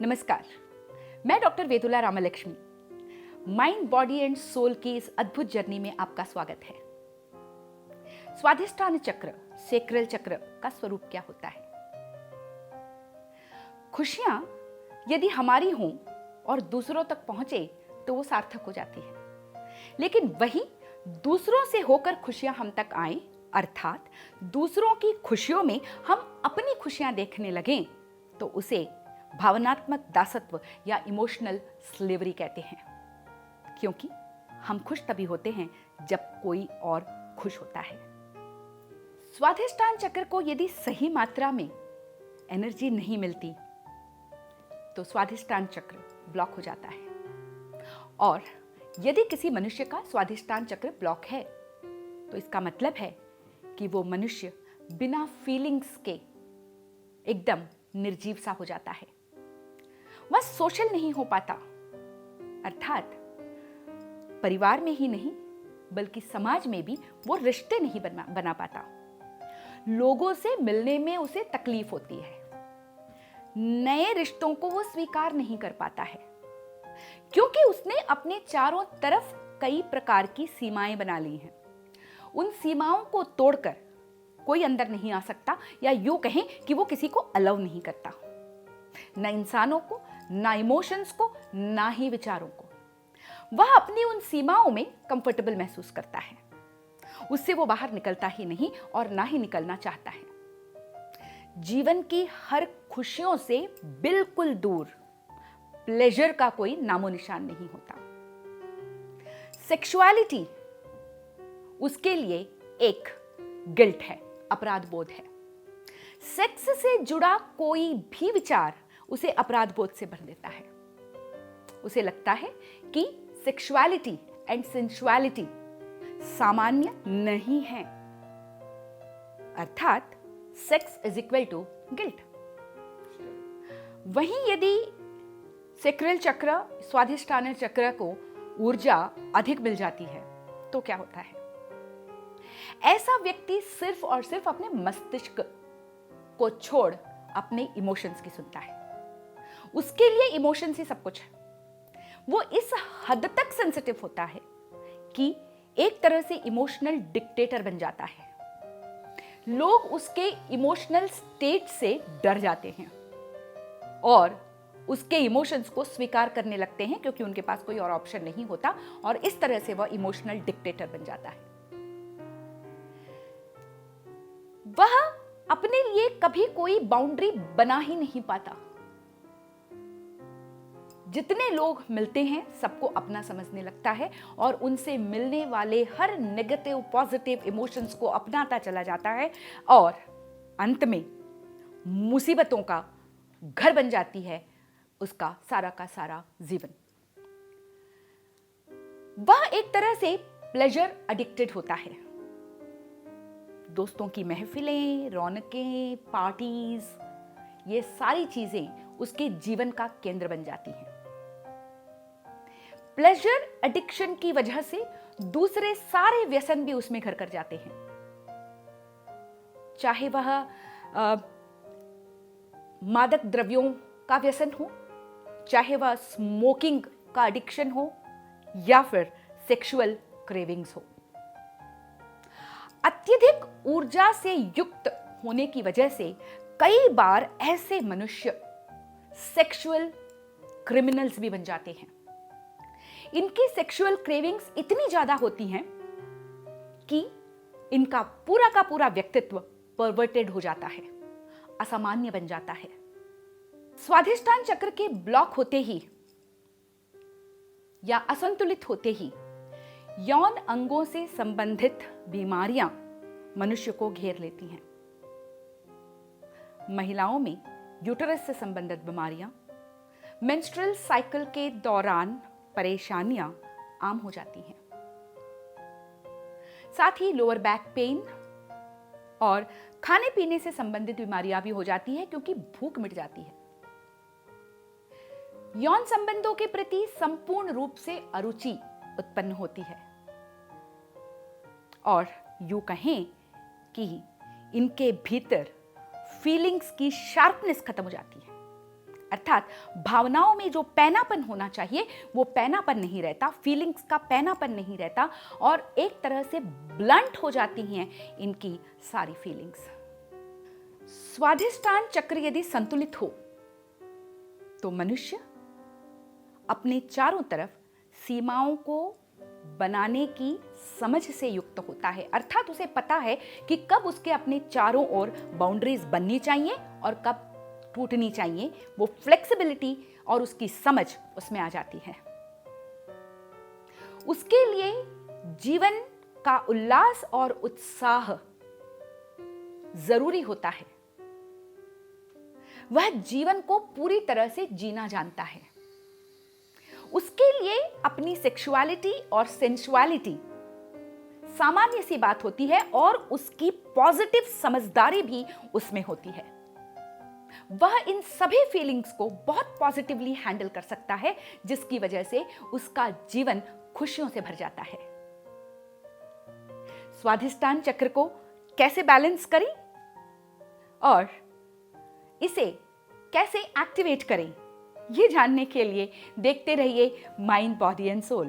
नमस्कार, मैं doctor Vedula Ramalakshmi. Mind, body and soul की इस अद्भुत जर्नी में आपका स्वागत है। स्वाधिष्ठान चक्र, सेक्रल चक्र का स्वरूप क्या होता है? खुशियां यदि हमारी हों और दूसरों तक पहुंचे तो वो सार्थक हो जाती है, लेकिन वही दूसरों से होकर खुशियां हम तक आए, अर्थात दूसरों की खुशियों में हम अपनी खुशियां देखने लगें, तो उसे भावनात्मक दासत्व या इमोशनल स्लेवरी कहते हैं। क्योंकि हम खुश तभी होते हैं जब कोई और खुश होता है। स्वाधिष्ठान चक्र को यदि सही मात्रा में एनर्जी नहीं मिलती तो स्वाधिष्ठान चक्र ब्लॉक हो जाता है। और यदि किसी मनुष्य का स्वाधिष्ठान चक्र ब्लॉक है तो इसका मतलब है कि वो मनुष्य बिना फीलिंग्स के एकदम निर्जीव सा हो जाता है। वह सोशल नहीं हो पाता, अर्थात परिवार में ही नहीं बल्कि समाज में भी वो रिश्ते नहीं बना पाता। लोगों से मिलने में उसे तकलीफ होती है। नए रिश्तों को वो स्वीकार नहीं कर पाता है, क्योंकि उसने अपने चारों तरफ कई प्रकार की सीमाएं बना ली हैं। उन सीमाओं को तोड़कर कोई अंदर नहीं आ सकता, या यूं कहें कि वो किसी को अलाउ नहीं करता, ना इंसानों को, ना इमोशंस को, ना ही विचारों को। वह अपनी उन सीमाओं में कंफर्टेबल महसूस करता है। उससे वो बाहर निकलता ही नहीं और ना ही निकलना चाहता है। जीवन की हर खुशियों से बिल्कुल दूर प्लेजर का कोई नामो निशान नहीं होता। सेक्सुअलिटी उसके लिए एक गिल्ट है, अपराध बोध है। सेक्स से जुड़ा कोई भी विचार उसे अपराध बोध से भर देता है। उसे लगता है कि सेक्सुअलिटी एंड सेंसुअलिटी सामान्य नहीं है, अर्थात sex is equal to guilt. वहीं यदि सेक्रल चक्र, स्वाधिष्ठान चक्र को ऊर्जा अधिक मिल जाती है तो क्या होता है? ऐसा व्यक्ति सिर्फ और सिर्फ अपने मस्तिष्क को छोड़ अपने इमोशंस की सुनता है। उसके लिए इमोशंस ही सब कुछ है। वो इस हद तक सेंसिटिव होता है कि एक तरह से इमोशनल डिक्टेटर बन जाता है। लोग उसके इमोशनल स्टेट से डर जाते हैं और उसके इमोशंस को स्वीकार करने लगते हैं, क्योंकि उनके पास कोई और ऑप्शन नहीं होता, और इस तरह से वह इमोशनल डिक्टेटर बन जाता है। वह अपने लिए कभी कोई बाउंड्री बना ही नहीं पाता। जितने लोग मिलते हैं सबको अपना समझने लगता है और उनसे मिलने वाले हर नेगेटिव पॉजिटिव इमोशंस को अपनाता चला जाता है, और अंत में मुसीबतों का घर बन जाती है उसका सारा का सारा जीवन। वह एक तरह से प्लेजर एडिक्टेड होता है। दोस्तों की महफिलें, रौनकें, पार्टीज, ये सारी चीजें उसके जीवन का केंद्र बन जाती हैं। प्लेजर एडिक्शन की वजह से दूसरे सारे व्यसन भी उसमें घर कर जाते हैं। चाहे वह मादक द्रव्यों का व्यसन हो, चाहे वह स्मोकिंग का एडिक्शन हो, या फिर सेक्सुअल क्रेविंग्स हो। अत्यधिक ऊर्जा से युक्त होने की वजह से कई बार ऐसे मनुष्य सेक्सुअल क्रिमिनल्स भी बन जाते हैं। इनकी सेक्सुअल क्रेविंग्स इतनी ज्यादा होती हैं कि इनका पूरा का पूरा व्यक्तित्व परवर्टेड हो जाता है, असामान्य बन जाता है। स्वाधिष्ठान चक्र के ब्लॉक होते ही या असंतुलित होते ही यौन अंगों से संबंधित बीमारियां मनुष्य को घेर लेती हैं। महिलाओं में यूटेरस से संबंधित बीमारियां, मेंस्ट्रुअल साइकिल के दौरान परेशानियां आम हो जाती हैं। साथ ही लोअर बैक पेन और खाने पीने से संबंधित बीमारियां भी हो जाती है, क्योंकि भूख मिट जाती है। यौन संबंधों के प्रति संपूर्ण रूप से अरुचि उत्पन्न होती है, और यूं कहें कि इनके भीतर फीलिंग्स की शार्पनेस खत्म हो जाती है, अर्थात भावनाओं में जो पैनापन होना चाहिए वो पैनापन नहीं रहता, फीलिंग्स का पैनापन नहीं रहता और एक तरह से ब्लंट हो जाती हैं इनकी सारी फीलिंग्स। स्वाधिष्ठान चक्र यदि संतुलित हो तो मनुष्य अपने चारों तरफ सीमाओं को बनाने की समझ से युक्त होता है, अर्थात उसे पता है कि कब उसके अपने चारों ओर बाउंड्रीज बननी चाहिए और कब टूटनी चाहिए। वो फ्लेक्सिबिलिटी और उसकी समझ उसमें आ जाती है। उसके लिए जीवन का उल्लास और उत्साह जरूरी होता है। वह जीवन को पूरी तरह से जीना जानता है। उसके लिए अपनी सेक्सुअलिटी और सेंसुअलिटी सामान्य सी बात होती है और उसकी पॉजिटिव समझदारी भी उसमें होती है। वह इन सभी फीलिंग्स को बहुत पॉजिटिवली हैंडल कर सकता है, जिसकी वजह से उसका जीवन खुशियों से भर जाता है। स्वाधिष्ठान चक्र को कैसे बैलेंस करें और इसे कैसे एक्टिवेट करें, ये जानने के लिए देखते रहिए माइंड, बॉडी एंड सोल।